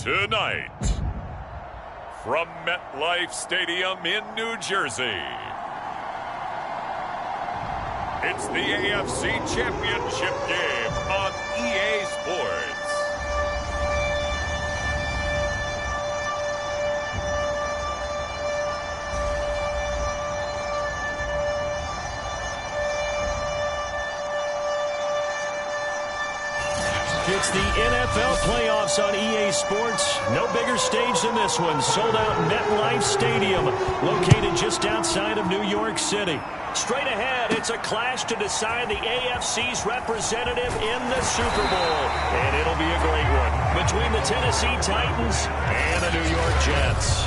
Tonight, from MetLife Stadium in New Jersey, it's the AFC Championship game on EA Sports. It's the NFL playoffs on EA Sports. No bigger stage than this one. Sold out MetLife Stadium, located just outside of New York City. Straight ahead, it's a clash to decide the AFC's representative in the Super Bowl. And it'll be a great one between the Tennessee Titans and the New York Jets.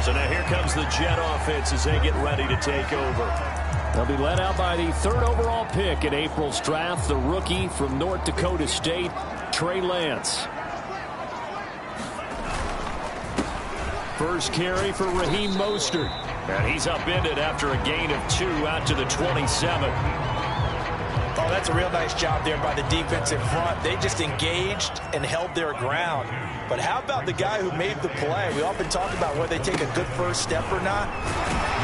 So now here comes the Jet offense as they get ready to take over. They'll be led out by the third overall pick in April's draft, the rookie from North Dakota State, Trey Lance. First carry for Raheem Mostert. And he's upended after a gain of 2 out to the 27. Oh, that's a real nice job there by the defensive front. They just engaged and held their ground. But how about the guy who made the play? We often talk about whether they take a good first step or not.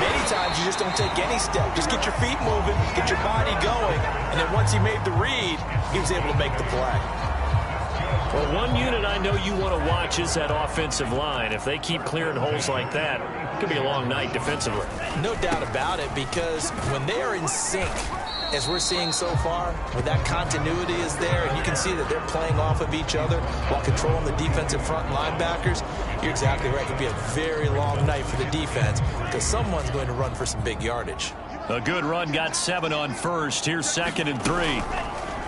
Many times you just don't take any step. Just get your feet moving, get your body going, and then once he made the read, he was able to make the play. Well, one unit I know you want to watch is that offensive line. If they keep clearing holes like that, it could be a long night defensively. No doubt about it, because when they are in sync, as we're seeing so far, where that continuity is there, and you can see that they're playing off of each other while controlling the defensive front linebackers, you're exactly right. It could be a very long night for the defense because someone's going to run for some big yardage. A good run, got 7 on first. Here's 2nd and 3.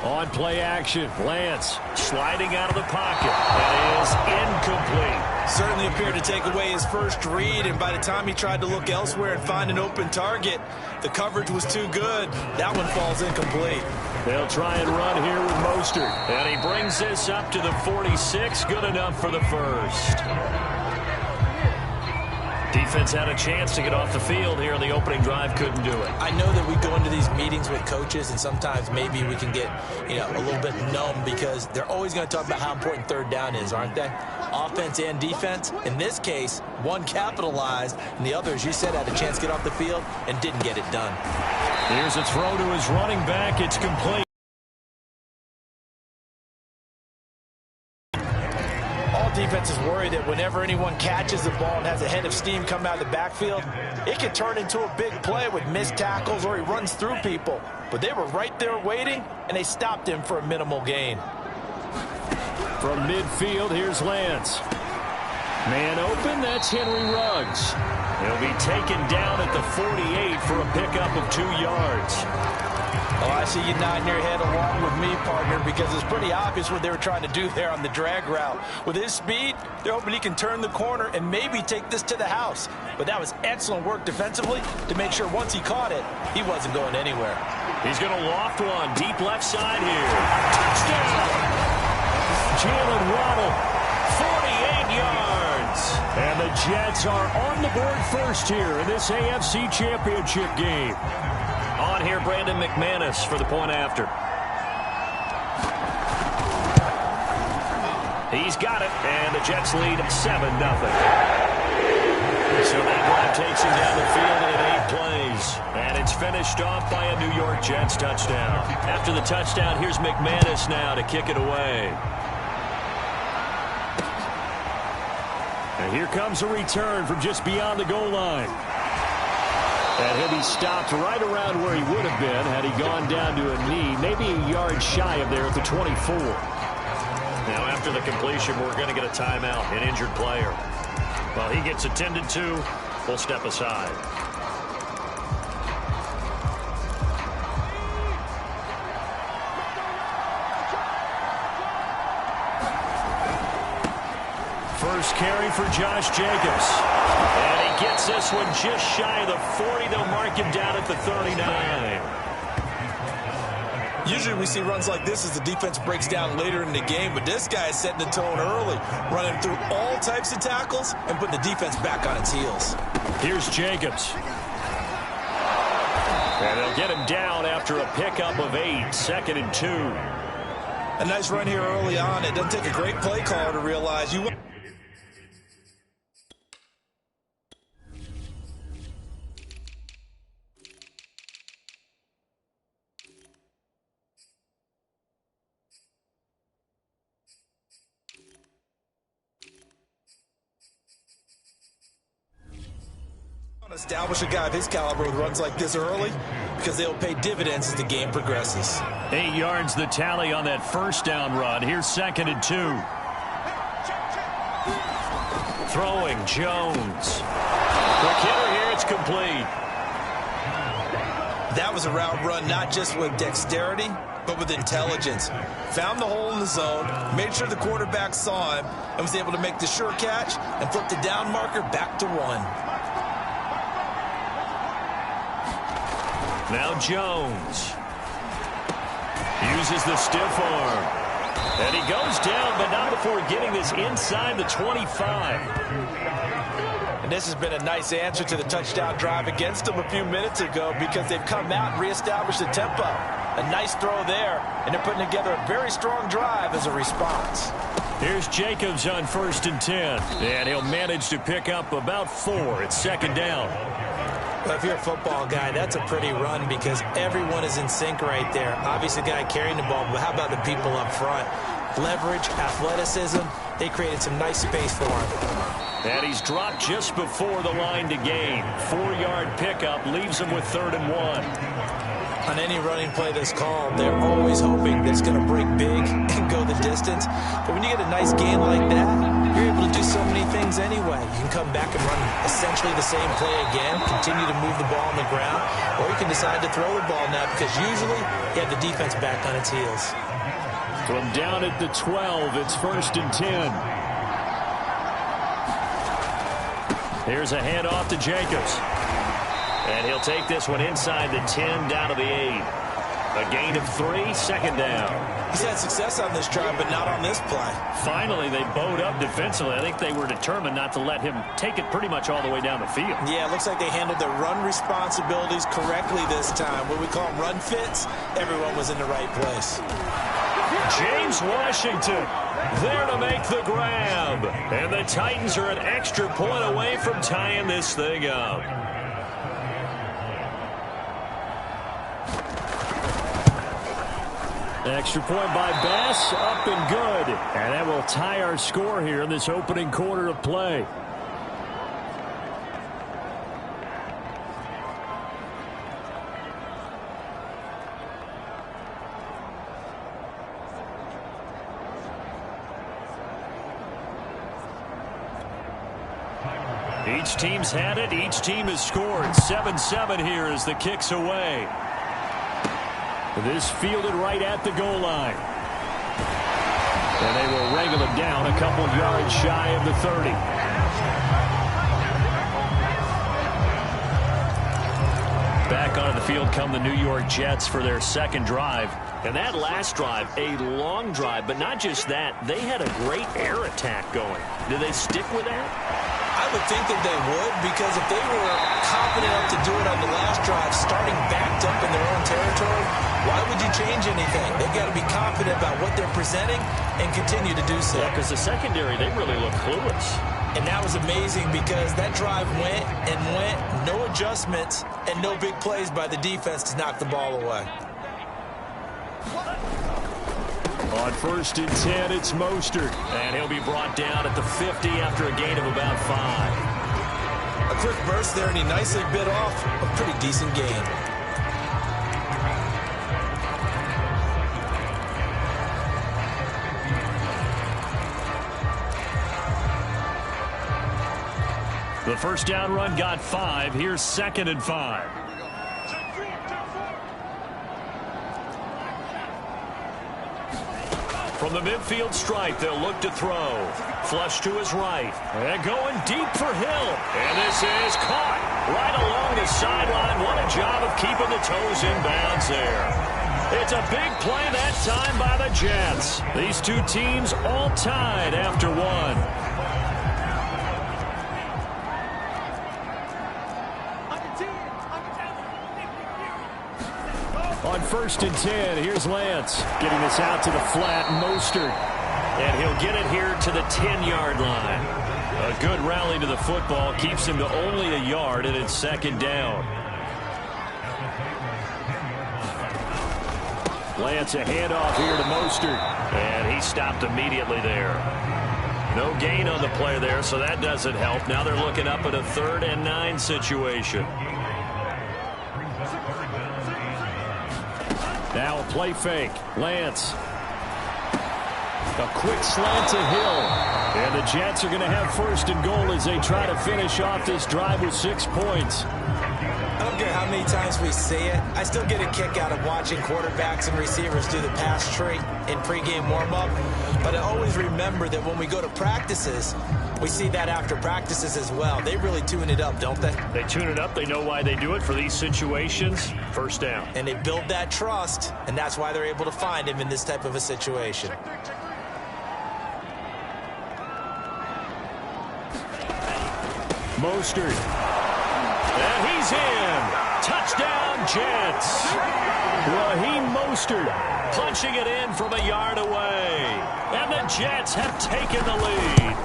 On play action, Lance sliding out of the pocket. That is incomplete. Certainly appeared to take away his first read, and by the time he tried to look elsewhere and find an open target, the coverage was too good. That one falls incomplete. They'll try and run here with Mostert. And he brings this up to the 46. Good enough for the first. Defense had a chance to get off the field here in the opening drive, couldn't do it. I know that we go into these meetings with coaches, and sometimes maybe we can get, a little bit numb because they're always going to talk about how important third down is, aren't they? Offense and defense. In this case, one capitalized, and the other, as you said, had a chance to get off the field and didn't get it done. Here's a throw to his running back. It's complete. Defense is worried that whenever anyone catches the ball and has a head of steam come out of the backfield, it can turn into a big play with missed tackles or he runs through people. But they were right there waiting, and they stopped him for a minimal gain. From midfield, here's Lance. Man open, that's Henry Ruggs. He'll be taken down at the 48 for a pickup of 2 yards. Oh, I see you nodding your head along with me, partner, because it's pretty obvious what they were trying to do there on the drag route. With his speed, they're hoping he can turn the corner and maybe take this to the house. But that was excellent work defensively to make sure once he caught it, he wasn't going anywhere. He's going to loft one deep left side here. Touchdown! Jalen Waddle, 48 yards. And the Jets are on the board first here in this AFC Championship game. On here, Brandon McManus for the point after. He's got it, and the Jets lead 7-0. So that drive takes him down the field in 8 plays. And it's finished off by a New York Jets touchdown. After the touchdown, here's McManus now to kick it away. And here comes a return from just beyond the goal line. And he'll be stopped right around where he would have been had he gone down to a knee, maybe a yard shy of there at the 24. Now, after the completion, we're going to get a timeout, an injured player. Well, he gets attended to. We'll step aside. First carry for Josh Jacobs. And he gets this one just shy of the 40. They'll mark him down at the 39. Usually we see runs like this as the defense breaks down later in the game, but this guy is setting the tone early, running through all types of tackles and putting the defense back on its heels. Here's Jacobs. And they'll get him down after a pickup of 8, 2nd and 2. A nice run here early on. It doesn't take a great play caller to realize you want establish a guy of his caliber with runs like this early because they'll pay dividends as the game progresses. 8 yards the tally on that first down run. Here's 2nd and 2. Throwing Jones. Quick hitter here. It's complete. That was a route run not just with dexterity, but with intelligence. Found the hole in the zone, made sure the quarterback saw him, and was able to make the sure catch and flip the down marker back to 1. Now Jones uses the stiff arm. And he goes down, but not before getting this inside the 25. And this has been a nice answer to the touchdown drive against them a few minutes ago because they've come out and reestablished the tempo. A nice throw there, and they're putting together a very strong drive as a response. Here's Jacobs on 1st and 10. And he'll manage to pick up about 4. It's 2nd down. Well, if you're a football guy, that's a pretty run because everyone is in sync right there. Obviously, the guy carrying the ball, but how about the people up front? Leverage, athleticism, they created some nice space for him. And he's dropped just before the line to gain. 4-yard pickup leaves him with 3rd and 1. On any running play that's called, they're always hoping that it's going to break big and go the distance. But when you get a nice gain like that, you're able to do so many things anyway. You can come back and run essentially the same play again, continue to move the ball on the ground, or you can decide to throw the ball now because usually you have the defense back on its heels. From down at the 12, it's 1st and 10. Here's a handoff to Jacobs. And he'll take this one inside the 10, down to the 8. A gain of 3, 2nd down. He's had success on this drive, but not on this play. Finally, they bowed up defensively. I think they were determined not to let him take it pretty much all the way down the field. Yeah, it looks like they handled their run responsibilities correctly this time. What we call them run fits, everyone was in the right place. James Washington there to make the grab. And the Titans are an extra point away from tying this thing up. Extra point by Bass, up and good. And that will tie our score here in this opening quarter of play. Each team's had it. Each team has scored. 7-7 here as the kick's away. This fielded right at the goal line. And they will wrangle it down a couple yards shy of the 30. Back onto the field come the New York Jets for their 2nd drive. And that last drive, a long drive, but not just that. They had a great air attack going. Do they stick with that? I would think that they would, because if they were confident enough to do it on the last drive, starting backed up in their own territory, why would you change anything? They've got to be confident about what they're presenting and continue to do so. Yeah, because the secondary, they really look clueless. And that was amazing because that drive went and went, no adjustments, and no big plays by the defense to knock the ball away. On 1st and 10, it's Mostert. And he'll be brought down at the 50 after a gain of about 5. A quick burst there, and he nicely bit off a pretty decent gain. The first down run got 5. Here's 2nd and 5. From the midfield stripe, they'll look to throw. Flush to his right. And going deep for Hill. And this is caught right along the sideline. What a job of keeping the toes in bounds there. It's a big play that time by the Jets. These two teams all tied after 1. On 1st and 10, here's Lance. Getting this out to the flat, Mostert. And he'll get it here to the 10-yard line. A good rally to the football keeps him to only a yard, and it's 2nd down. Lance, a handoff here to Mostert. And he stopped immediately there. No gain on the play there, so that doesn't help. Now they're looking up at a 3rd and 9 situation. Now a play fake. Lance. A quick slant to Hill. And the Jets are going to have 1st and goal as they try to finish off this drive with 6 points. I don't care how many times we see it. I still get a kick out of watching quarterbacks and receivers do the pass tree in pregame warm-up. But I always remember that when we go to practices, we see that after practices as well. They really tune it up, don't they? They tune it up. They know why they do it for these situations. 1st down. And they build that trust, and that's why they're able to find him in this type of a situation. Mostert. And he's in. Touchdown, Jets. Raheem Mostert punching it in from a yard away. And the Jets have taken the lead.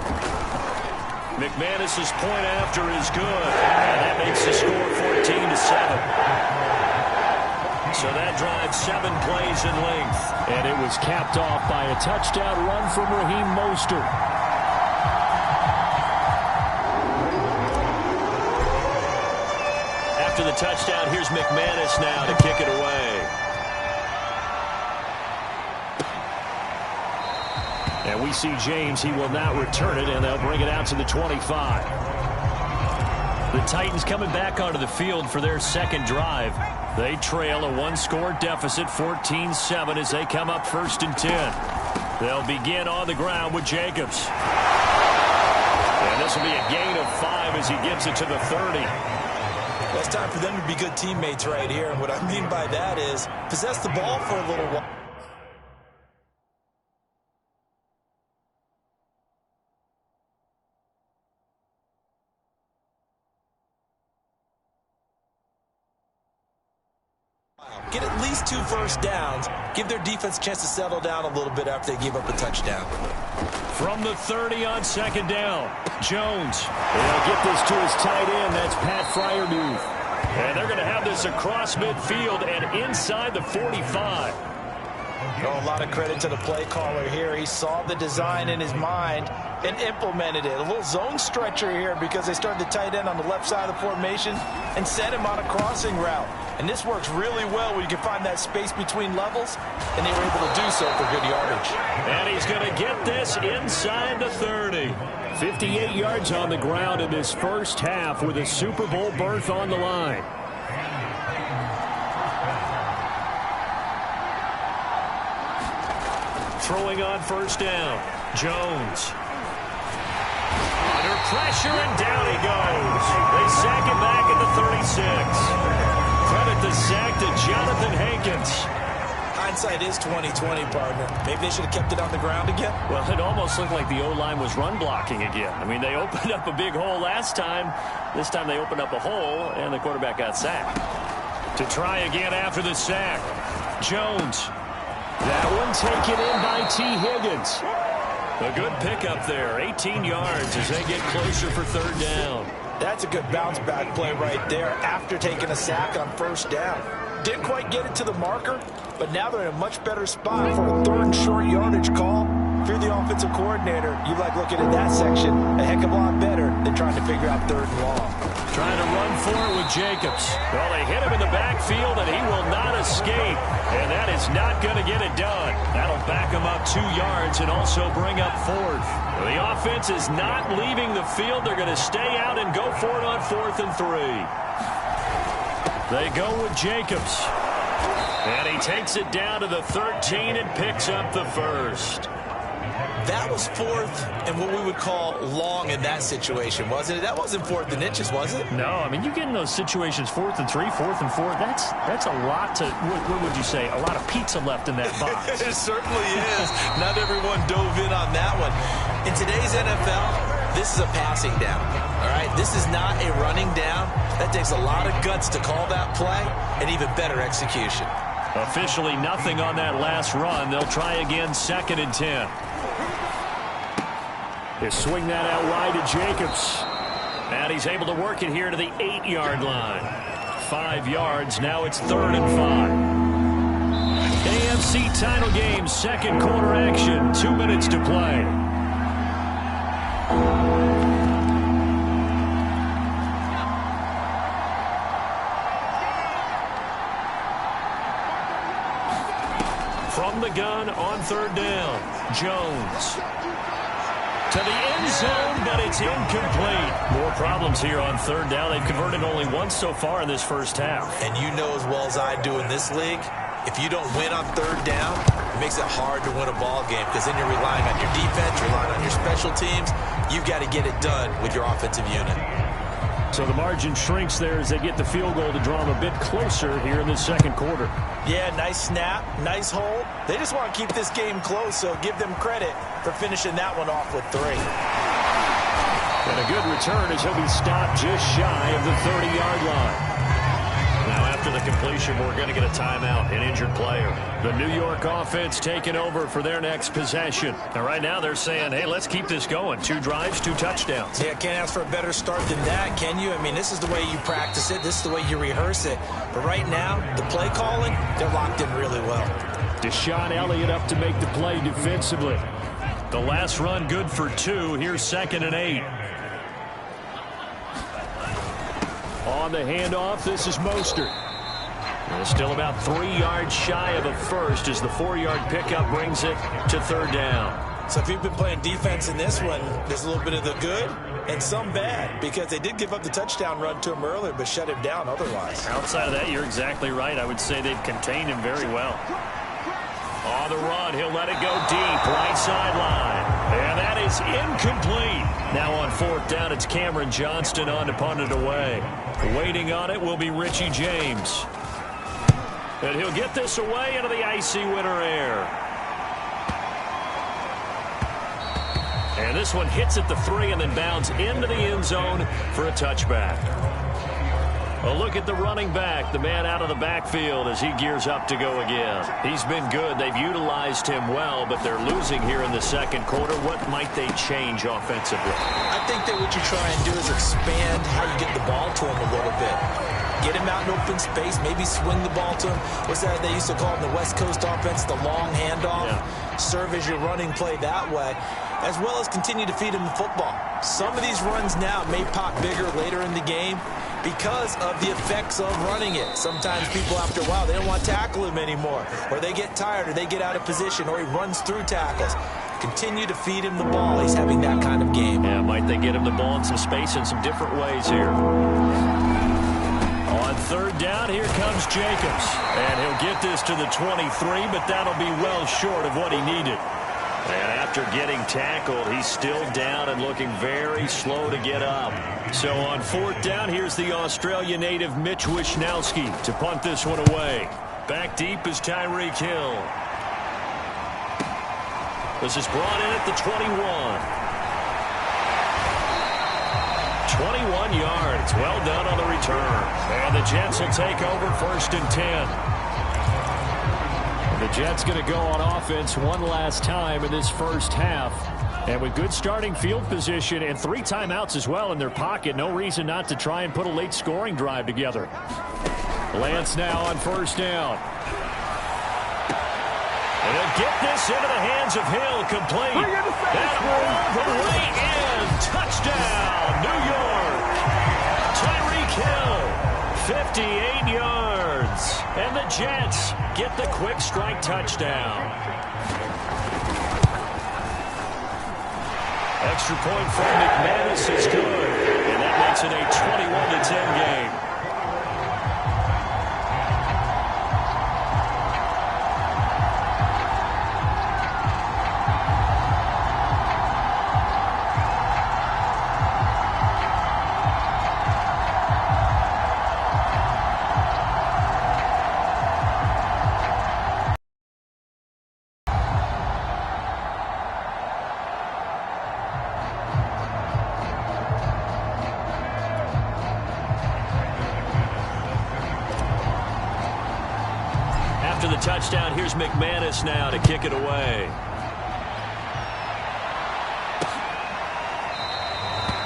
McManus's point after is good. And that makes the score 14-7. So that drives 7 plays in length. And it was capped off by a touchdown run from Raheem Mostert. After the touchdown, here's McManus now to kick it away. And we see James. He will not return it, and they'll bring it out to the 25. The Titans coming back onto the field for their 2nd drive. They trail a 1-score deficit, 14-7, as they come up 1st and 10. They'll begin on the ground with Jacobs. And this will be a gain of 5 as he gets it to the 30. Well, it's time for them to be good teammates right here. And what I mean by that is possess the ball for a little while. Get at least 2 first downs. Give their defense a chance to settle down a little bit after they give up a touchdown. From the 30 on 2nd down, Jones. They'll get this to his tight end. That's Pat Freiermuth. And they're going to have this across midfield and inside the 45. Oh, a lot of credit to the play caller here. He saw the design in his mind and implemented it. A little zone stretcher here because they started the tight end on the left side of the formation and sent him on a crossing route. And this works really well where you can find that space between levels, and they were able to do so for good yardage. And he's going to get this inside the 30. 58 yards on the ground in this first half with a Super Bowl berth on the line. Throwing on 1st down, Jones. Under pressure, and down he goes. They sack him back at the 36. Credit the sack to Jonathan Hankins. Hindsight is 20/20, partner. Maybe they should have kept it on the ground again. Well, it almost looked like the O-line was run blocking again. I mean, they opened up a big hole last time. This time they opened up a hole, and the quarterback got sacked. To try again after the sack, Jones. That one taken in by T. Higgins. A good pickup there, 18 yards as they get closer for 3rd down. That's a good bounce back play right there after taking a sack on 1st down. Didn't quite get it to the marker, but now they're in a much better spot for a 3rd and short yardage call. If you're the offensive coordinator, you like looking at that section a heck of a lot better than trying to figure out 3rd and long. Trying to run for it with Jacobs. Well, they hit him in the backfield, and he will not escape. And that is not going to get it done. That'll back him up 2 yards and also bring up 4th. The offense is not leaving the field. They're going to stay out and go for it on 4th and 3. They go with Jacobs. And he takes it down to the 13 and picks up the 1st. That was 4th and what we would call long in that situation, wasn't it? That wasn't 4th and inches, was it? No, I mean, you get in those situations 4th and 3, 4th and 4. That's a lot to, what would you say, a lot of pizza left in that box. It certainly is. Not everyone dove in on that one. In today's NFL, this is a passing down, all right? This is not a running down. That takes a lot of guts to call that play and even better execution. Officially nothing on that last run. They'll try again 2nd and 10. They swing that out wide to Jacobs. And he's able to work it here to the 8-yard line. 5 yards. Now it's 3rd and 5. AFC title game, 2nd quarter action. 2 minutes to play. From the gun on third down, Jones to the end zone, but it's incomplete. More problems here on third down. They've converted only once so far in this first half. And you know as well as I do in this league, if you don't win on third down, it makes it hard to win a ball game because then you're relying on your defense, you're relying on your special teams. You've got to get it done with your offensive unit. So the margin shrinks there as they get the field goal to draw them a bit closer here in the second quarter. Yeah, nice snap, nice hold. They just want to keep this game close, so give them credit for finishing that one off with 3. And a good return as he'll be stopped just shy of the 30-yard line. Now after the completion, we're going to get a timeout, an injured player. The New York offense taking over for their next possession. And right now they're saying, hey, let's keep this going. 2 drives, 2 touchdowns. Yeah, can't ask for a better start than that, can you? I mean, this is the way you practice it. This is the way you rehearse it. But right now, the play calling, they're locked in really well. Deshaun Elliott up to make the play defensively. The last run good for 2. Here's 2nd and 8. On the handoff, this is Mostert. And still about 3 yards shy of a first as the 4-yard pickup brings it to third down. So if you've been playing defense in this one, there's a little bit of the good and some bad because they did give up the touchdown run to him earlier but shut him down otherwise. Outside of that, you're exactly right. I would say they've contained him very well. On the run, he'll let it go deep, right sideline. And that is incomplete. Now on 4th down, it's Cameron Johnston on to punt it away. Waiting on it will be Richie James. And he'll get this away into the icy winter air. And this one hits at the 3 and then bounds into the end zone for a touchback. A look at the running back, the man out of the backfield as he gears up to go again. He's been good. They've utilized him well, but they're losing here in the second quarter. What might they change offensively? I think that what you try and do is expand how you get the ball to him a little bit. Get him out in open space, maybe swing the ball to him. What's that they used to call in the West Coast offense, the long handoff? Yeah. Serve as your running play that way, as well as continue to feed him the football. Some of these runs now may pop bigger later in the game because of the effects of running it. Sometimes people, after a while, they don't want to tackle him anymore, or they get tired, or they get out of position, or he runs through tackles. Continue to feed him the ball. He's having that kind of game. Yeah, might they get him the ball in some space in some different ways here. On third down, here comes Jacobs. And he'll get this to the 23, but that'll be well short of what he needed. And after getting tackled, he's still down and looking very slow to get up. So on 4th down, here's the Australia native Mitch Wishnowsky to punt this one away. Back deep is Tyreek Hill. This is brought in at the 21. 21 yards. Well done on the return. And the Jets will take over 1st and 10. The Jets going to go on offense one last time in this first half. And with good starting field position and 3 timeouts as well in their pocket, no reason not to try and put a late scoring drive together. Lance now on 1st down. And he'll get this into the hands of Hill, complete. That roll the way in. Touchdown, New York. Tyreek Hill, 58 yards. And the Jets get the quick strike touchdown. Extra point from McManus is good. And that makes it a 21-10 game. After the touchdown, here's McManus now to kick it away.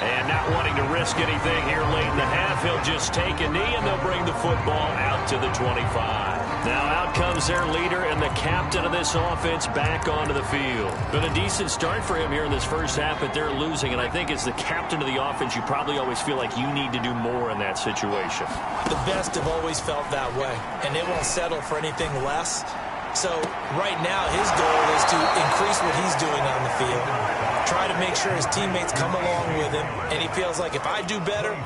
And not wanting to risk anything here late in the half, he'll just take a knee and they'll bring the football out to the 25. Now out comes their leader and the captain of this offense back onto the field. Been a decent start for him here in this first half, but they're losing. And I think as the captain of the offense, you probably always feel like you need to do more in that situation. The best have always felt that way, and they won't settle for anything less. So right now his goal is to increase what he's doing on the field, try to make sure his teammates come along with him, and he feels like if I do better,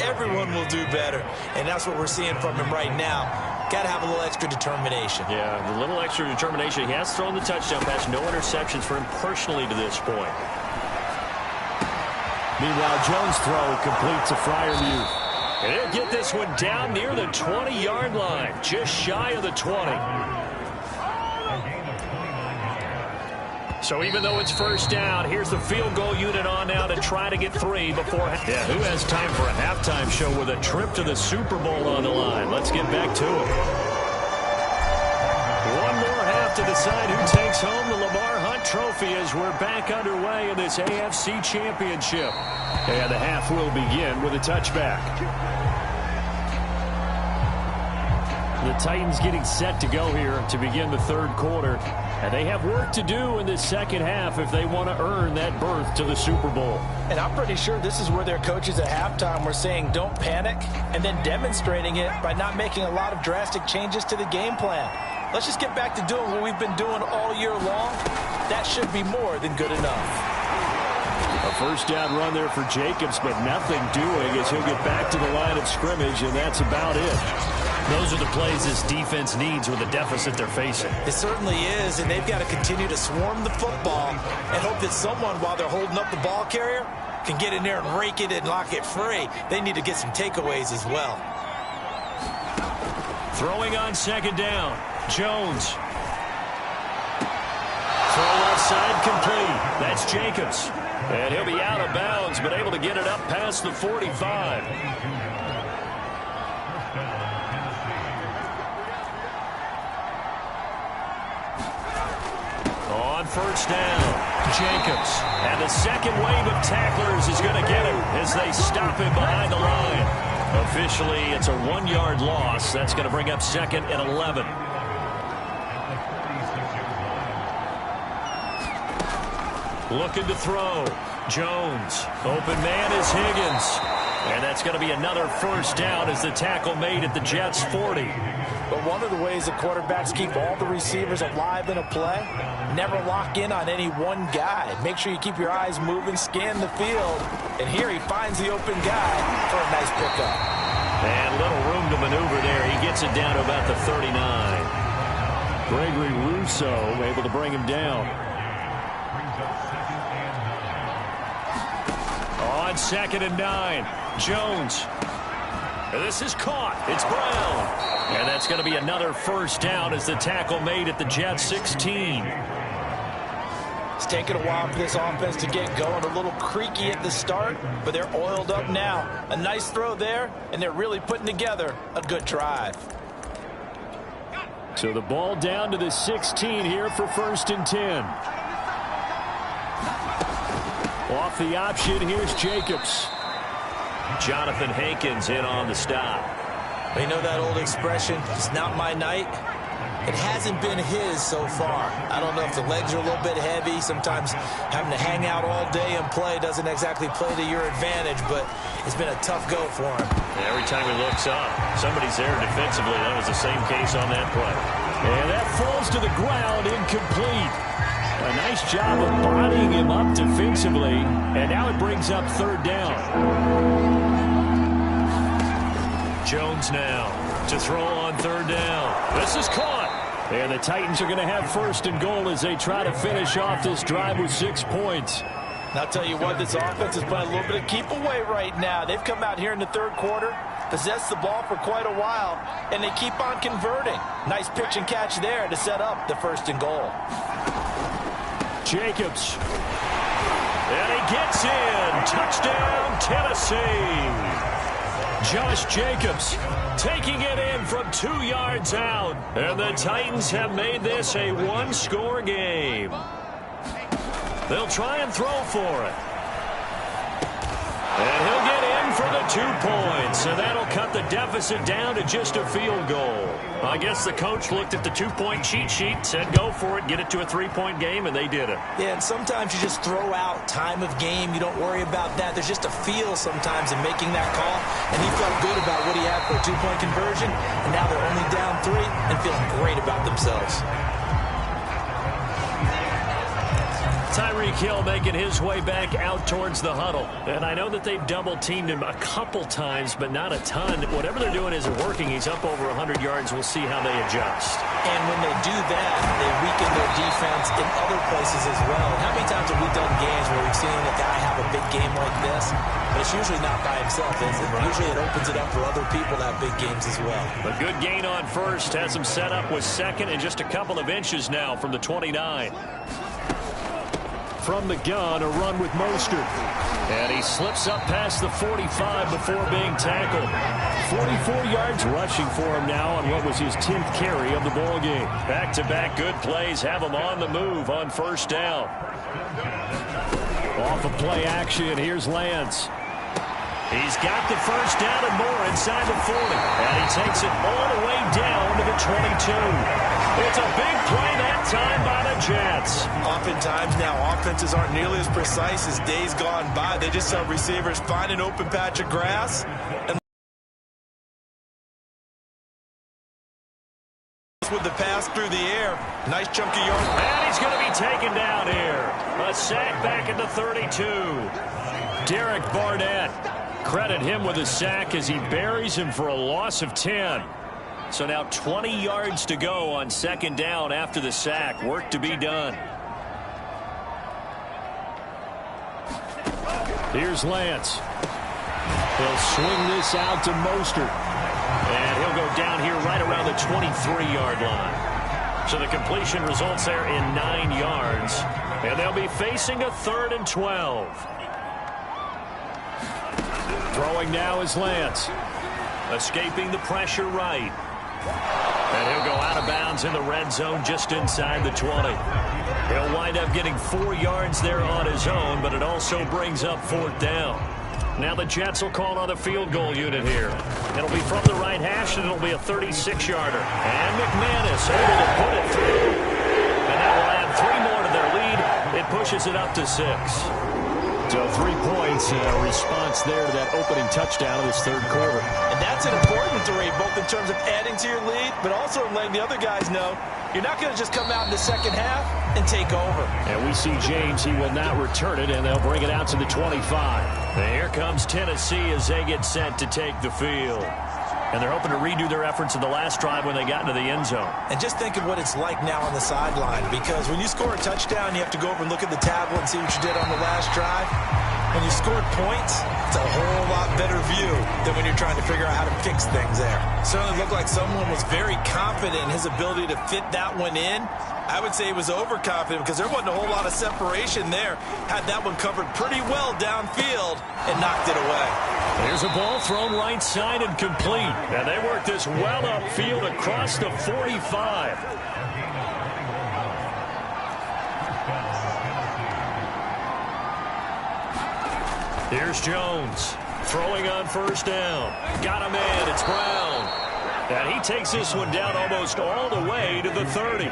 everyone will do better. And that's what we're seeing from him right now. Got to have a little extra determination. Yeah, the little extra determination. He has thrown the touchdown pass. No interceptions for him personally to this point. Meanwhile, Jones' throw completes a Freiermuth. And he'll get this one down near the 20-yard line, just shy of the 20. So even though it's first down, here's the field goal unit on now to try to get 3 before. Yeah, who has time for a halftime show with a trip to the Super Bowl on the line? Let's get back to it. One more half to decide who takes home the Lamar Hunt Trophy as we're back underway in this AFC Championship. And the half will begin with a touchback. The Titans getting set to go here to begin the third quarter. And they have work to do in this second half if they want to earn that berth to the Super Bowl. And I'm pretty sure this is where their coaches at halftime were saying don't panic, and then demonstrating it by not making a lot of drastic changes to the game plan. Let's just get back to doing what we've been doing all year long. That should be more than good enough. A first down run there for Jacobs, but nothing doing as he'll get back to the line of scrimmage, and that's about it. Those are the plays this defense needs with the deficit they're facing. It certainly is, and they've got to continue to swarm the football and hope that someone, while they're holding up the ball carrier, can get in there and rake it and lock it free. They need to get some takeaways as well. Throwing on second down, Jones. Throw left side complete. That's Jacobs. And he'll be out of bounds, but able to get it up past the 45. On first down, Jacobs. And the second wave of tacklers is going to get him as they stop him behind the line. Officially, it's a 1-yard loss. That's going to bring up second and 11. Looking to throw. Jones. Open man is Higgins. And that's going to be another first down as the tackle made at the Jets' 40. But one of the ways that quarterbacks keep all the receivers alive in a play, never lock in on any one guy. Make sure you keep your eyes moving, scan the field. And here he finds the open guy for a nice pickup. And little room to maneuver there. He gets it down to about the 39. Gregory Rousseau able to bring him down. On second and 9, Jones. This is caught. It's Brown. And that's going to be another first down as the tackle made at the Jets' 16. It's taken a while for this offense to get going. A little creaky at the start, but they're oiled up now. A nice throw there, and they're really putting together a good drive. So the ball down to the 16 here for first and 10. Off the option, here's Jacobs. Jonathan Hankins in on the stop. You know that old expression, it's not my night? It hasn't been his so far. I don't know if the legs are a little bit heavy. Sometimes having to hang out all day and play doesn't exactly play to your advantage, but it's been a tough go for him. Every time he looks up, somebody's there defensively. That was the same case on that play. And that falls to the ground, incomplete. A nice job of bodying him up defensively, and now it brings up third down. Jones now to throw on third down. This is caught. And the Titans are going to have first and goal as they try to finish off this drive with 6 points. And I'll tell you what, this offense is playing a little bit of keep away right now. They've come out here in the third quarter, possessed the ball for quite a while, and they keep on converting. Nice pitch and catch there to set up the first and goal. Jacobs. And he gets in. Touchdown, Tennessee. Josh Jacobs taking it in from 2 yards out. And the Titans have made this a one-score game. They'll try and throw for it. And he'll get in for the 2 points. So that'll cut the deficit down to just a field goal. I guess the coach looked at the 2-point cheat sheet, said go for it, get it to a 3-point game, and they did it. Yeah, and sometimes you just throw out time of game. You don't worry about that. There's just a feel sometimes in making that call. And he felt good about what he had for a 2-point conversion. And now they're only down 3 and feeling great about themselves. Tyreek Hill making his way back out towards the huddle. And I know that they've double-teamed him a couple times, but not a ton. Whatever they're doing isn't working. He's up over 100 yards. We'll see how they adjust. And when they do that, they weaken their defense in other places as well. And how many times have we done games where we've seen a guy have a big game like this? But it's usually not by himself, is it? Usually it opens it up for other people to have big games as well. A good gain on first. Has him set up with second and just a couple of inches now from the 29. From the gun, a run with Mostert. And he slips up past the 45 before being tackled. 44 yards rushing for him now on what was his 10th carry of the ball game. Back-to-back good plays have him on the move on first down. Off of play action, here's Lance. He's got the first down and more inside the 40. And he takes it all the way down to the 22. It's a big play that time by the Jets. Oftentimes now, offenses aren't nearly as precise as days gone by. They just have receivers find an open patch of grass and with the pass through the air. Nice chunky yard. And he's going to be taken down here. A sack back at the 32. Derek Barnett. Credit him with a sack as he buries him for a loss of 10. So now 20 yards to go on second down after the sack. Work to be done. Here's Lance. He'll swing this out to Mostert. And he'll go down here right around the 23-yard line. So the completion results there in 9 yards. And they'll be facing a 3rd and 12. Throwing now is Lance. Escaping the pressure right. And he'll go out of bounds in the red zone just inside the 20. He'll wind up getting 4 yards there on his own, but it also brings up 4th down. Now the Jets will call on the field goal unit here. It'll be from the right hash, and it'll be a 36-yarder. And McManus able to put it through. And that will add 3 more to their lead. It pushes it up to 6. So 3 points, response there to that opening touchdown of this third quarter. And that's an important 3, both in terms of adding to your lead, but also letting the other guys know you're not going to just come out in the second half and take over. And we see James, he will not return it, and they'll bring it out to the 25. And here comes Tennessee as they get set to take the field. And they're hoping to redo their efforts in the last drive when they got into the end zone. And just think of what it's like now on the sideline, because when you score a touchdown, you have to go over and look at the tablet and see what you did on the last drive. When you scored points, it's a whole lot better view than when you're trying to figure out how to fix things there. Certainly looked like someone was very confident in his ability to fit that one in. I would say he was overconfident because there wasn't a whole lot of separation there. Had that one covered pretty well downfield and knocked it away. There's a ball thrown right side and complete. And they work this well upfield across the 45. Here's Jones. Throwing on first down. Got him in. It's Brown. And he takes this one down almost all the way to the 30.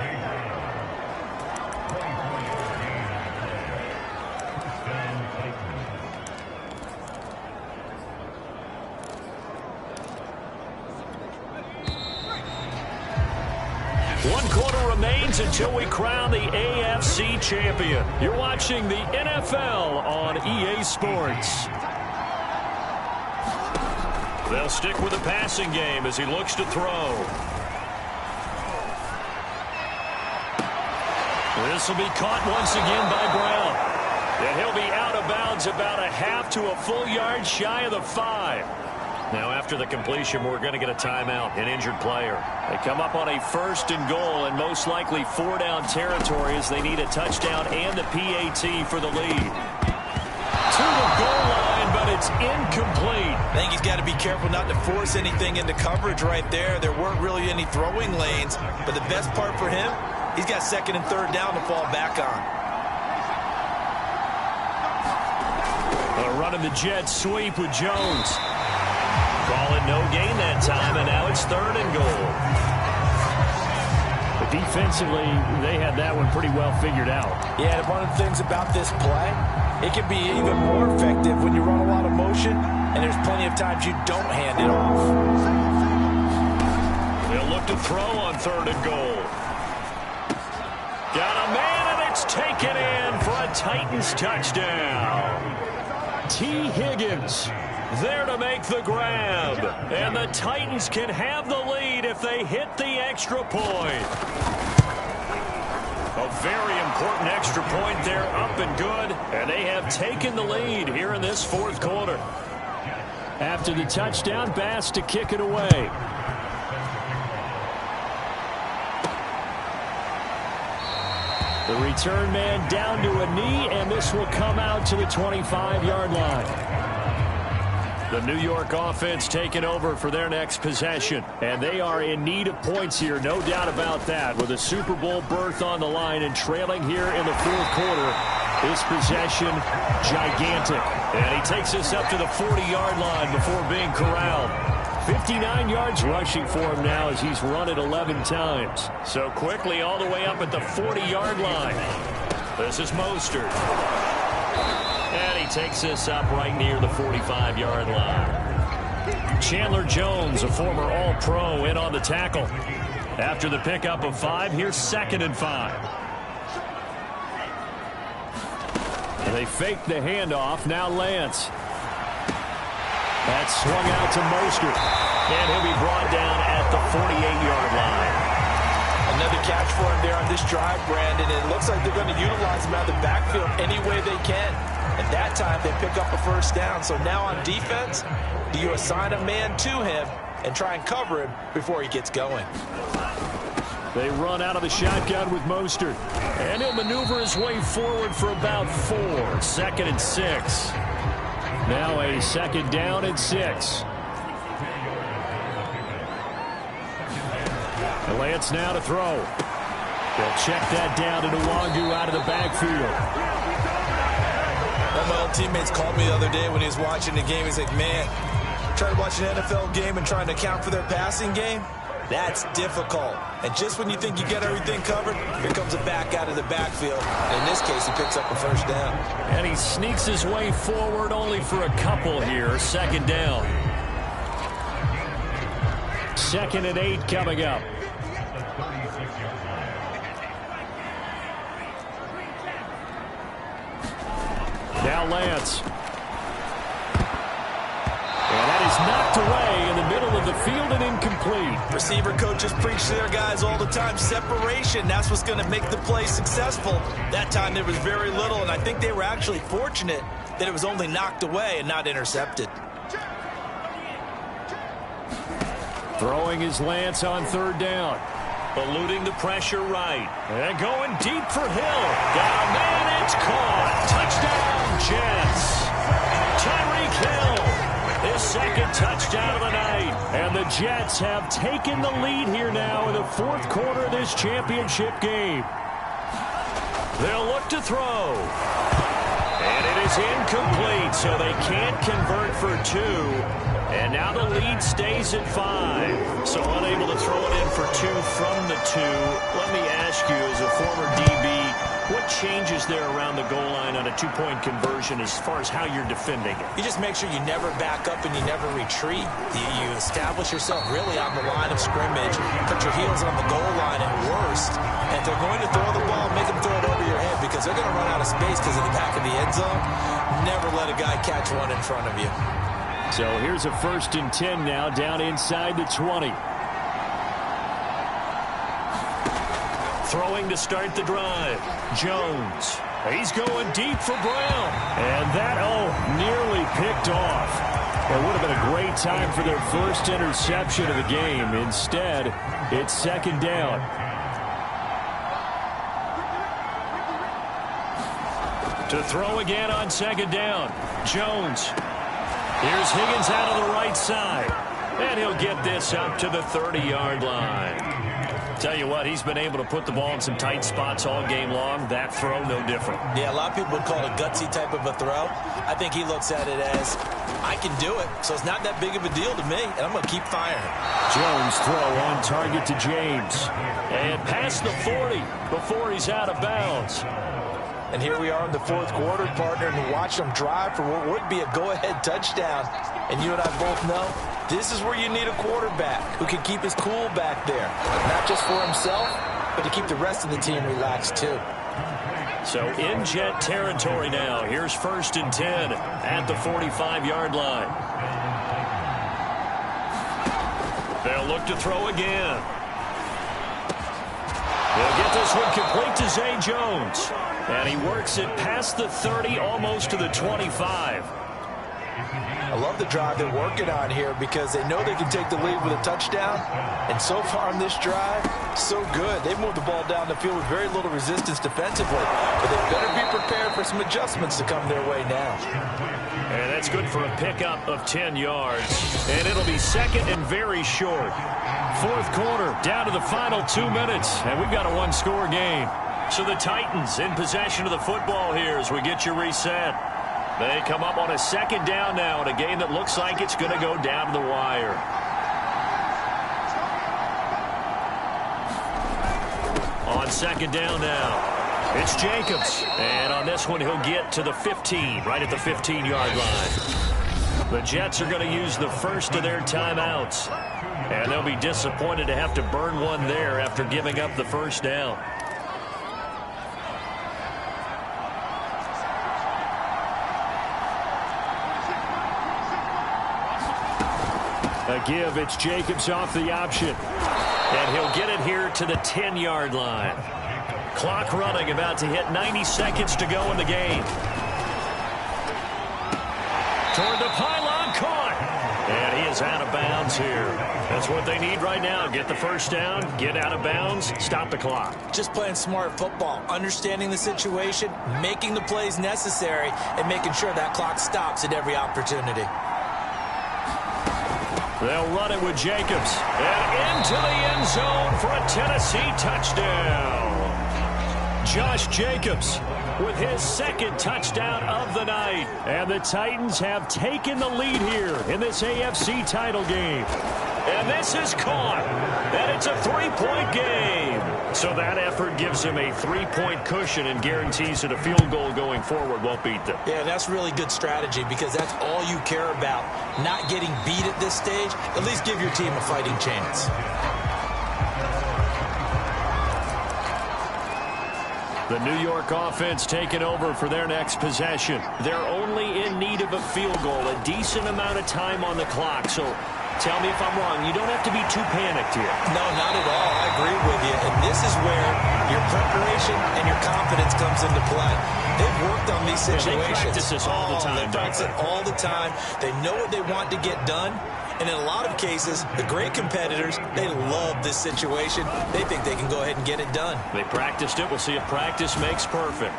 One quarter remains until we crown the AFC champion. You're watching the NFL on EA Sports. They'll stick with the passing game as he looks to throw. This will be caught once again by Brown. And he'll be out of bounds about a half to a full yard shy of the 5. Now, after the completion, we're going to get a timeout, an injured player. They come up on a 1st and goal, and most likely 4-down territory as they need a touchdown and a PAT for the lead. To the goal line, but it's incomplete. I think he's got to be careful not to force anything into coverage right there. There weren't really any throwing lanes, but the best part for him, he's got 2nd and 3rd down to fall back on. A run running the jet sweep with Jones. Call it no gain that time, and now it's 3rd and goal. But defensively, they had that one pretty well figured out. Yeah, and one of the things about this play, it can be even more effective when you run a lot of motion, and there's plenty of times you don't hand it off. They'll look to throw on 3rd and goal. Got a man, and it's taken in for a Titans touchdown. T. Higgins there to make the grab. And the Titans can have the lead if they hit the extra point. A very important extra point there, up and good. And they have taken the lead here in this 4th quarter. After the touchdown, Bass to kick it away. The return man down to a knee, and this will come out to the 25-yard line. The New York offense taking over for their next possession. And they are in need of points here, no doubt about that. With a Super Bowl berth on the line and trailing here in the 4th quarter, this possession, gigantic. And he takes us up to the 40-yard line before being corralled. 59 yards rushing for him now as he's run it 11 times. So quickly all the way up at the 40-yard line. This is Mostert. And he takes this up right near the 45-yard line. Chandler Jones, a former All-Pro, in on the tackle. After the pickup of 5, here's 2nd and 5. And they fake the handoff. Now Lance. That's swung out to Mostert. And he'll be brought down at the 48-yard line. Another catch for him there on this drive, Brandon. It looks like they're going to utilize him out of the backfield any way they can. At that time, they pick up a 1st down. So now on defense, do you assign a man to him and try and cover him before he gets going? They run out of the shotgun with Mostert. And he'll maneuver his way forward for about 4. 2nd and 6. Now a 2nd down and 6. And Lance now to throw. They'll check that down to Nwangu out of the backfield. One of my old teammates called me the other day when he was watching the game. He's like, man, trying to watch an NFL game and trying to account for their passing game? That's difficult. And just when you think you get everything covered, here comes a back out of the backfield. In this case, he picks up a 1st down. And he sneaks his way forward only for a couple here. 2nd down. 2nd and 8 coming up. Now Lance. And that is knocked away in the middle of the field and incomplete. Receiver coaches preach to their guys all the time. Separation, that's what's going to make the play successful. That time there was very little, and I think they were actually fortunate that it was only knocked away and not intercepted. Throwing his Lance on 3rd down. Eluding the pressure right. And going deep for Hill. Got a man, it's caught. Touchdown, Jets. Tyreek Hill. His 2nd touchdown of the night. And the Jets have taken the lead here now in the 4th quarter of this championship game. They'll look to throw. And it is incomplete, so they can't convert for 2. And now the lead stays at 5. So unable to throw it in for 2 from the 2. Let me ask you, as a former DB, what changes there around the goal line on a 2-point conversion as far as how you're defending it? You just make sure you never back up and you never retreat. You establish yourself really on the line of scrimmage, put your heels on the goal line at worst, and if they're going to throw the ball, make them throw it over your head because they're going to run out of space because of the back of the end zone. Never let a guy catch one in front of you. So here's a 1st and 10 now down inside the 20. Throwing to start the drive. Jones. He's going deep for Brown. And that, nearly picked off. It would have been a great time for their 1st interception of the game. Instead, it's 2nd down. To throw again on 2nd down. Jones. Here's Higgins out of the right side. And he'll get this up to the 30-yard line. Tell you what, he's been able to put the ball in some tight spots all game long. That throw, no different. Yeah, a lot of people would call it a gutsy type of a throw. I think he looks at it as, I can do it, so it's not that big of a deal to me, and I'm going to keep firing. Jones throw on target to James. And past the 40 before he's out of bounds. And here we are in the fourth quarter, partner, and watch them drive for what would be a go-ahead touchdown. And you and I both know this is where you need a quarterback who can keep his cool back there. Not just for himself, but to keep the rest of the team relaxed too. So in Jet territory now. Here's 1st and 10 at the 45-yard line. They'll look to throw again. They'll get this one complete to Zay Jones. And he works it past the 30, almost to the 25. I love the drive they're working on here because they know they can take the lead with a touchdown. And so far in this drive, so good. They've moved the ball down the field with very little resistance defensively. But they better be prepared for some adjustments to come their way now. And that's good for a pickup of 10 yards. And it'll be second and very short. Fourth quarter, down to the final 2 minutes. And we've got a one-score game. So the Titans in possession of the football here as we get you reset. They come up on a second down now in a game that looks like it's going to go down to the wire. On second down now, it's Jacobs. And on this one, he'll get to the 15, right at the 15-yard line. The Jets are going to use the first of their timeouts. And they'll be disappointed to have to burn one there after giving up the first down. A give, it's Jacobs off the option. And he'll get it here to the 10-yard line. Clock running, about to hit 90 seconds to go in the game. Toward the pylon, caught. And he is out of bounds here. That's what they need right now. Get the first down, get out of bounds, stop the clock. Just playing smart football, understanding the situation, making the plays necessary, and making sure that clock stops at every opportunity. They'll run it with Jacobs. And into the end zone for a Tennessee touchdown. Josh Jacobs with his second touchdown of the night. And the Titans have taken the lead here in this AFC title game. And this is caught. And it's a three-point game. So that effort gives him a three-point cushion and guarantees that a field goal going forward won't beat them. Yeah, that's really good strategy because that's all you care about. Not getting beat at this stage. At least give your team a fighting chance. The New York offense taking over for their next possession. They're only in need of a field goal, a decent amount of time on the clock. So tell me if I'm wrong. You don't have to be too panicked here. No, not at all. I agree with you. And this is where your preparation and your confidence comes into play. They've worked on these situations. They practice this all the time. They practice it all the time. They know what they want to get done. And in a lot of cases, the great competitors, they love this situation. They think they can go ahead and get it done. They practiced it. We'll see if practice makes perfect.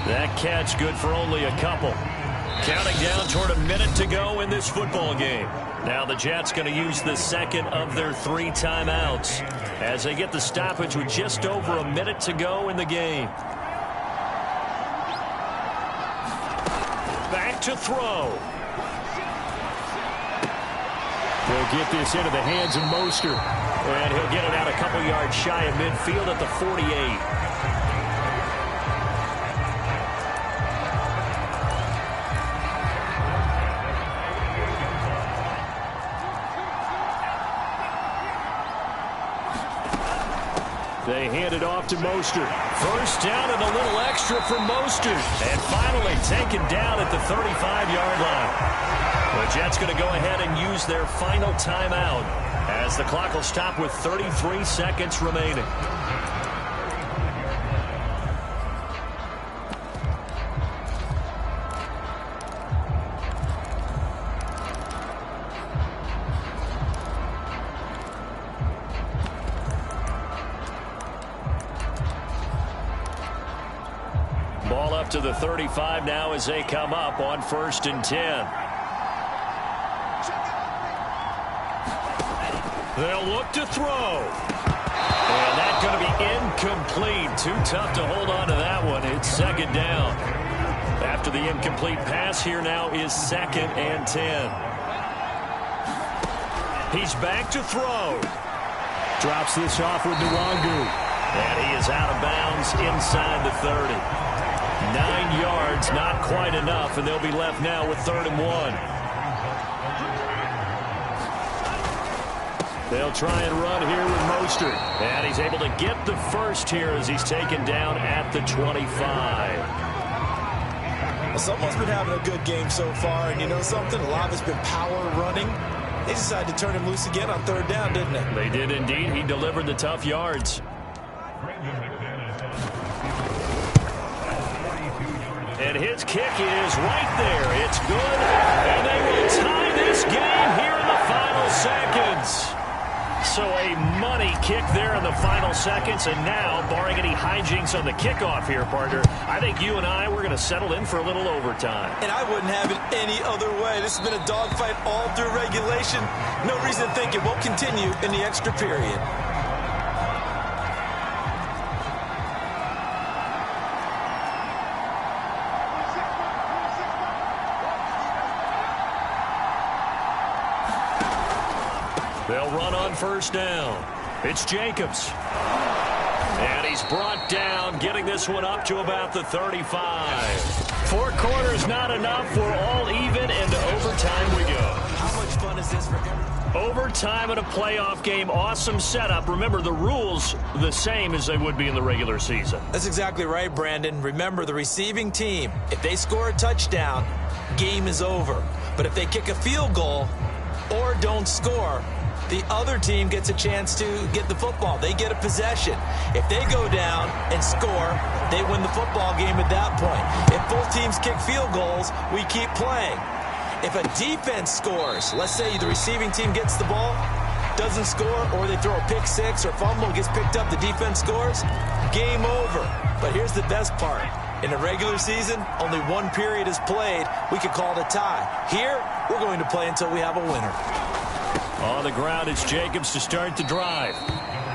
That catch good for only a couple. Counting down toward a minute to go in this football game. Now the Jets going to use the second of their 3 timeouts as they get the stoppage with just over a minute to go in the game. Back to throw. They'll get this into the hands of Mostert. And he'll get it out a couple yards shy of midfield at the 48. They hand it off to Mostert. First down and a little extra for Mostert. And finally taken down at the 35-yard line. The Jets going to go ahead and use their final timeout as the clock will stop with 33 seconds remaining. Ball up to the 35 now as they come up on 1st and 10. They'll look to throw. And that's going to be incomplete. Too tough to hold on to that one. It's second down. After the incomplete pass, here now is 2nd and 10. He's back to throw. Drops this off with Nwangu. And he is out of bounds inside the 30. 9 yards, not quite enough, and they'll be left now with 3rd and 1. They'll try and run here with Mostert. And he's able to get the first here as he's taken down at the 25. Well, someone's been having a good game so far, and you know something? A lot of it's been power running. They decided to turn him loose again on 3rd down, didn't they? They did indeed. He delivered the tough yards. And his kick is right there. It's good. And they will tie this game here in the final seconds. So a money kick there in the final seconds. And now, barring any hijinks on the kickoff here, partner, I think you and I, we're going to settle in for a little overtime. And I wouldn't have it any other way. This has been a dogfight all through regulation. No reason to think it won't continue in the extra period. They'll run on 1st down. It's Jacobs. And he's brought down, getting this one up to about the 35. 4 quarters not enough. We're all even, and to overtime we go. How much fun is this for everyone? Overtime in a playoff game, awesome setup. Remember, the rules the same as they would be in the regular season. That's exactly right, Brandon. Remember, the receiving team, if they score a touchdown, game is over. But if they kick a field goal or don't score, the other team gets a chance to get the football. They get a possession. If they go down and score, they win the football game at that point. If both teams kick field goals, we keep playing. If a defense scores, let's say the receiving team gets the ball, doesn't score, or they throw a pick six or fumble, gets picked up, the defense scores, game over. But here's the best part. In a regular season, only 1 period is played. We could call it a tie. Here, we're going to play until we have a winner. On the ground, it's Jacobs to start the drive.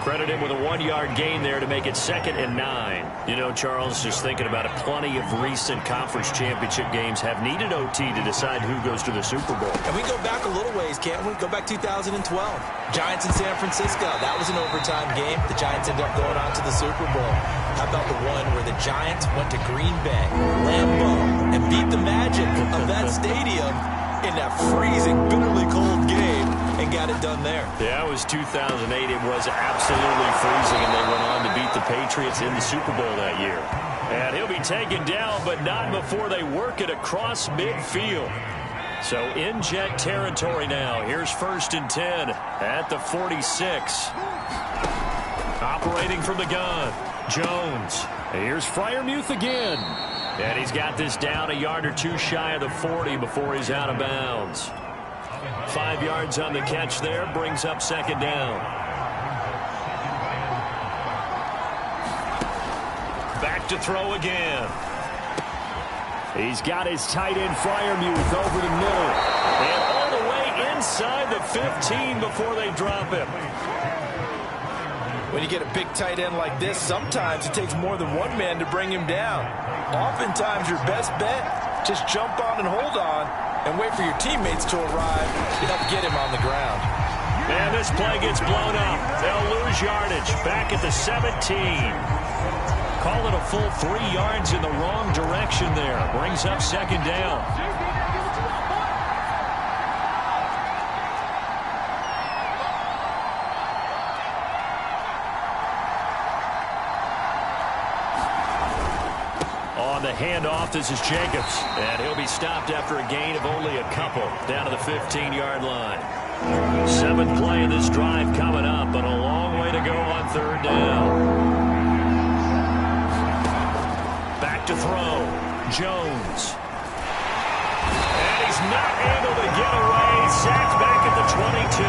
Credit him with a 1-yard gain there to make it 2nd and 9. You know, Charles, just thinking about it, plenty of recent conference championship games have needed OT to decide who goes to the Super Bowl. And we go back a little ways, can't we? Go back 2012. Giants in San Francisco. That was an overtime game. The Giants ended up going on to the Super Bowl. How about the one where the Giants went to Green Bay, Lambeau, and beat the magic of that stadium in that freezing, bitterly cold game and got it done there. Yeah, it was 2008. It was absolutely freezing, and they went on to beat the Patriots in the Super Bowl that year. And he'll be taken down, but not before they work it across midfield. So in jet territory now. Here's 1st and 10 at the 46. Operating from the gun, Jones. Here's Freiermuth again. And he's got this down a yard or 2 shy of the 40 before he's out of bounds. 5 yards on the catch there, brings up 2nd down. Back to throw again. He's got his tight end Freiermuth over the middle. And all the way inside the 15 before they drop him. When you get a big tight end like this, sometimes it takes more than one man to bring him down. Oftentimes, your best bet, just jump on and hold on and wait for your teammates to arrive to help get him on the ground. And this play gets blown up. They'll lose yardage back at the 17. Call it a full 3 yards in the wrong direction there. Brings up 2nd down. On the handoff, this is Jacobs. And he'll be stopped after a gain of only a couple down to the 15-yard line. 7th play of this drive coming up, but a long way to go on 3rd down. Back to throw. Jones. And he's not able to get away. Sacked back at the 22.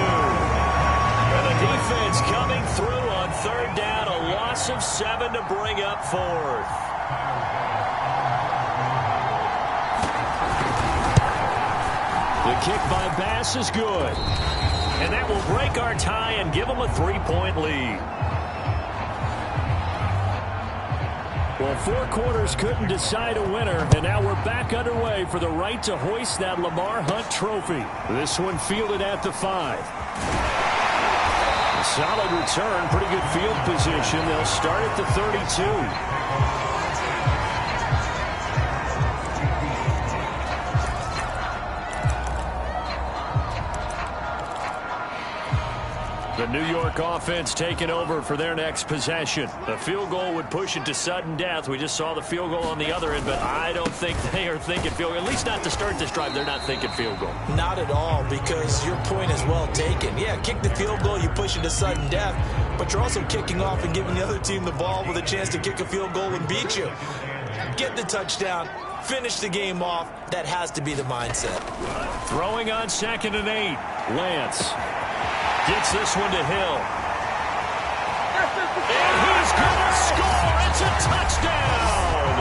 And the defense coming through on 3rd down. A loss of 7 to bring up 4th. The kick by Bass is good. And that will break our tie and give them a 3-point lead. Well, 4 quarters couldn't decide a winner, and now we're back underway for the right to hoist that Lamar Hunt trophy. This one fielded at the 5. A solid return, pretty good field position. They'll start at the 32. The New York offense taking over for their next possession. The field goal would push it to sudden death. We just saw the field goal on the other end, but I don't think they are thinking field goal. At least not to start this drive. They're not thinking field goal. Not at all, because your point is well taken. Yeah, kick the field goal, you push it to sudden death, but you're also kicking off and giving the other team the ball with a chance to kick a field goal and beat you. Get the touchdown, finish the game off. That has to be the mindset. Throwing on 2nd and 8. Lance gets this one to Hill. And he's going to score. It's a touchdown.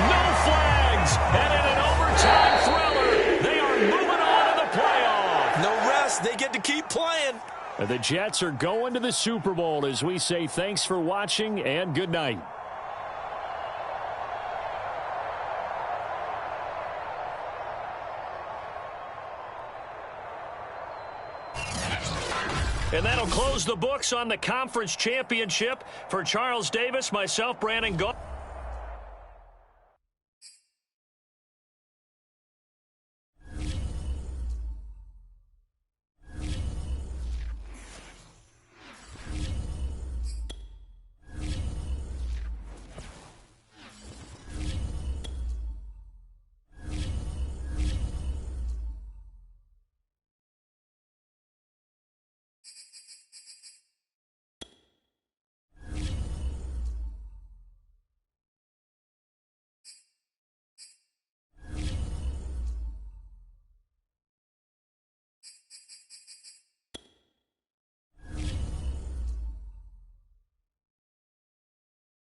No flags. And in an overtime thriller, they are moving on to the playoff. No rest. They get to keep playing. And the Jets are going to the Super Bowl as we say thanks for watching and good night. And that'll close the books on the conference championship for Charles Davis, myself, Brandon Gault.